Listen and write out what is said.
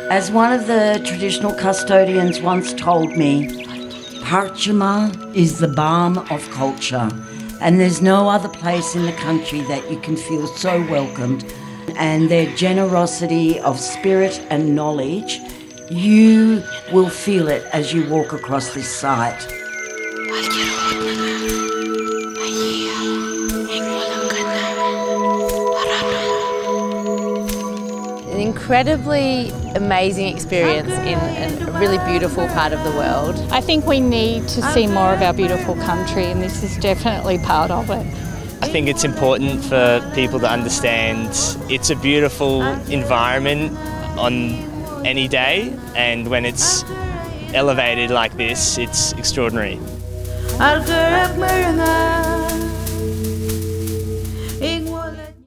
As one of the traditional custodians once told me, Parrtjima is the balm of culture, and there's no other place in the country that you can feel so welcomed. And their generosity of spirit and knowledge, you will feel it as you walk across this site. An incredibly amazing experience in a really beautiful part of the world. I think we need to see more of our beautiful country, and this is definitely part of it. I think it's important for people to understand it's a beautiful environment on any day, and when it's elevated like this, it's extraordinary.